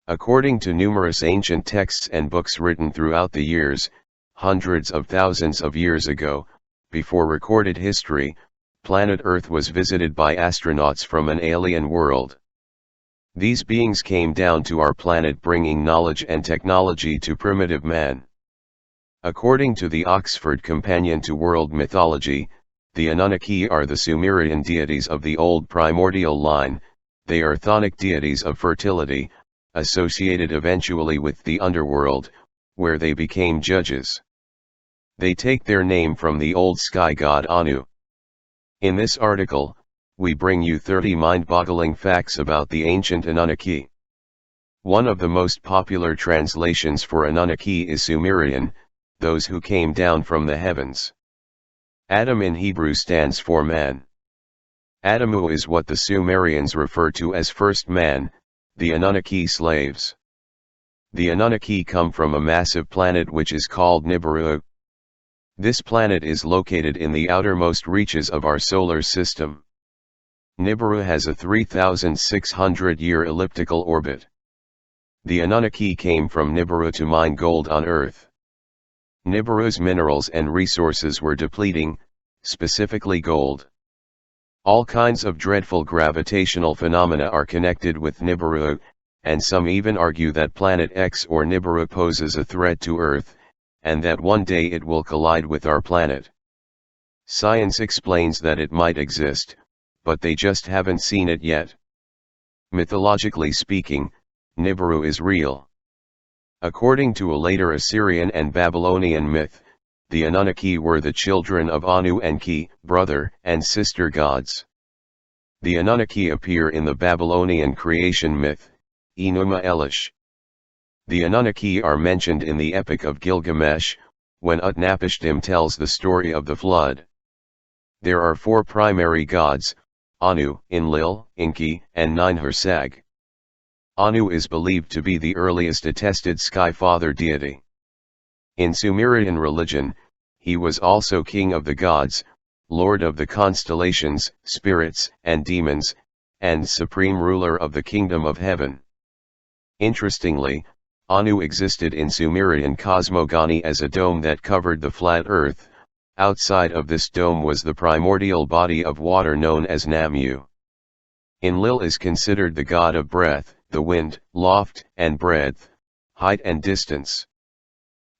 According to numerous ancient texts and books written throughout the years, hundreds of thousands of years ago, before recorded history, planet Earth was visited by astronauts from an alien world. These beings came down to our planet bringing knowledge and technology to primitive man. According to the Oxford Companion to World Mythology, the Anunnaki are the Sumerian deities of the old primordial line. They are chthonic deities of fertility, associated eventually with the underworld, where they became judges. They take their name from the old sky god Anu. In this article, we bring you 30 mind-boggling facts about the ancient Anunnaki. One of the most popular translations for Anunnaki is Sumerian, those who came down from the heavens. Adam in Hebrew stands for man. Adamu is what the Sumerians refer to as first man, the Anunnaki slaves. The Anunnaki come from a massive planet which is called Nibiru. This planet is located in the outermost reaches of our solar system. Nibiru has a 3,600-year elliptical orbit. The Anunnaki came from Nibiru to mine gold on Earth. Nibiru's minerals and resources were depleting, specifically gold. All kinds of dreadful gravitational phenomena are connected with Nibiru, and some even argue that Planet X or Nibiru poses a threat to Earth, and that one day it will collide with our planet. Science explains that it might exist, but they just haven't seen it yet. Mythologically speaking, Nibiru is real. According to a later Assyrian and Babylonian myth, the Anunnaki were the children of Anu and Ki, brother and sister gods. The Anunnaki appear in the Babylonian creation myth, Enuma Elish. The Anunnaki are mentioned in the Epic of Gilgamesh, when Utnapishtim tells the story of the flood. There are 4 primary gods, Anu, Enlil, Enki, and Ninhursag. Anu is believed to be the earliest attested sky father deity. In Sumerian religion, he was also king of the gods, lord of the constellations, spirits, and demons, and supreme ruler of the kingdom of heaven. Interestingly, Anu existed in Sumerian cosmogony as a dome that covered the flat earth. Outside of this dome was the primordial body of water known as Namu. Enlil is considered the god of breath, the wind, loft, and breadth, height and distance.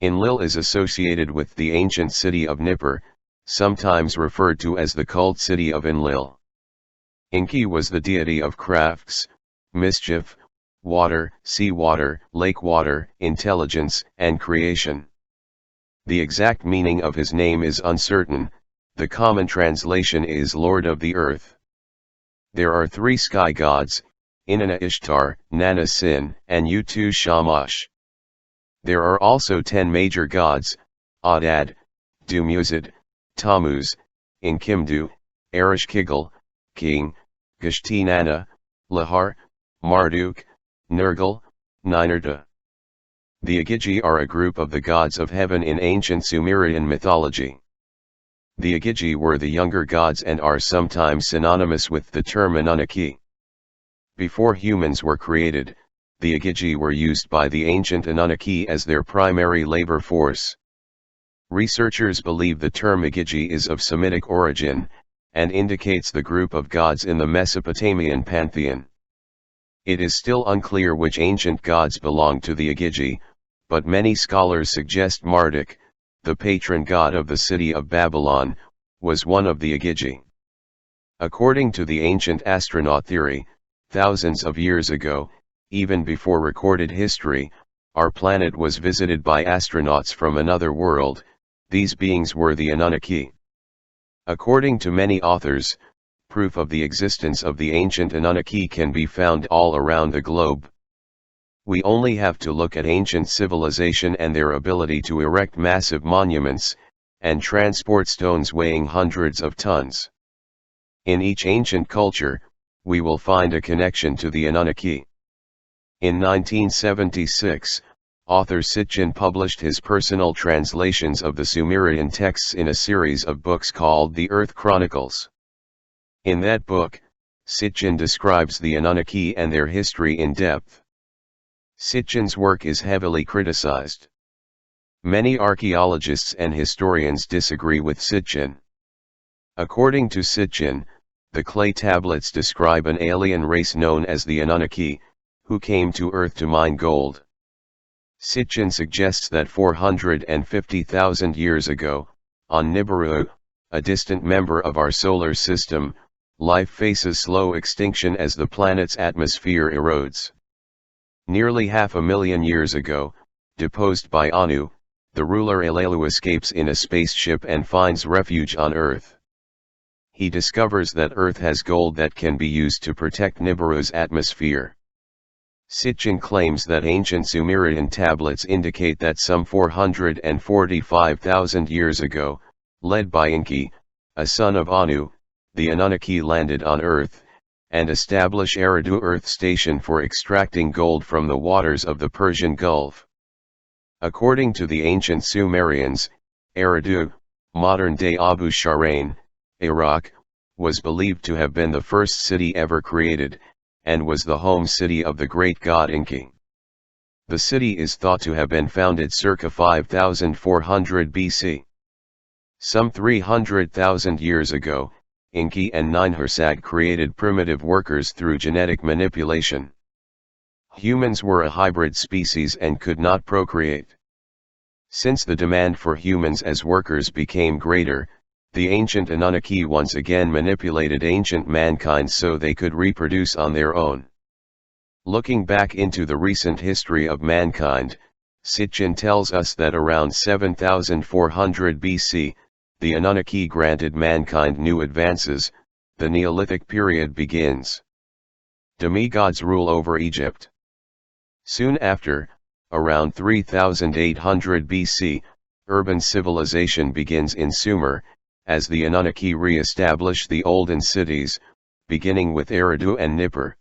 Enlil is associated with the ancient city of Nippur, sometimes referred to as the cult city of Enlil. Enki was the deity of crafts, mischief, water, seawater, lake water, intelligence, and creation. The exact meaning of his name is uncertain. The common translation is Lord of the Earth. There are 3 sky gods, Inanna Ishtar, Nana Sin, and Utu Shamash. There are also 10 major gods, Adad, Dumuzid, Tammuz, Enkimdu, Ereshkigal, King, Gishtinana, Lahar, Marduk, Nergal, Ninurta. The Agigi are a group of the gods of heaven in ancient Sumerian mythology. The Agigi were the younger gods and are sometimes synonymous with the term Anunnaki. Before humans were created, the Agigi were used by the ancient Anunnaki as their primary labor force. Researchers believe the term Agigi is of Semitic origin, and indicates the group of gods in the Mesopotamian pantheon. It is still unclear which ancient gods belong to the Agigi, but many scholars suggest Marduk, the patron god of the city of Babylon, was one of the Agigi. According to the ancient astronaut theory, thousands of years ago, even before recorded history, our planet was visited by astronauts from another world. These beings were the Anunnaki. According to many authors, proof of the existence of the ancient Anunnaki can be found all around the globe. We only have to look at ancient civilization and their ability to erect massive monuments, and transport stones weighing hundreds of tons. In each ancient culture, we will find a connection to the Anunnaki. In 1976, author Sitchin published his personal translations of the Sumerian texts in a series of books called The Earth Chronicles. In that book, Sitchin describes the Anunnaki and their history in depth. Sitchin's work is heavily criticized. Many archaeologists and historians disagree with Sitchin. According to Sitchin, the clay tablets describe an alien race known as the Anunnaki, who came to Earth to mine gold. Sitchin suggests that 450,000 years ago, on Nibiru, a distant member of our solar system, life faces slow extinction as the planet's atmosphere erodes. Nearly 500,000 years ago, deposed by Anu, the ruler Elelu escapes in a spaceship and finds refuge on Earth. He discovers that Earth has gold that can be used to protect Nibiru's atmosphere. Sitchin claims that ancient Sumerian tablets indicate that some 445,000 years ago, led by Enki, a son of Anu, the Anunnaki landed on Earth, and established Eridu Earth Station for extracting gold from the waters of the Persian Gulf. According to the ancient Sumerians, Eridu, modern-day Abu Sharain, Iraq, was believed to have been the first city ever created, and was the home city of the great god Enki. The city is thought to have been founded circa 5400 BC. Some 300,000 years ago, Enki and Ninhursag created primitive workers through genetic manipulation. Humans were a hybrid species and could not procreate. Since the demand for humans as workers became greater, the ancient Anunnaki once again manipulated ancient mankind so they could reproduce on their own. Looking back into the recent history of mankind, Sitchin tells us that around 7400 BC, the Anunnaki granted mankind new advances. The Neolithic period begins. Demigods rule over Egypt. Soon after, around 3800 BC, urban civilization begins in Sumer, as the Anunnaki re-establish the olden cities, beginning with Eridu and Nippur.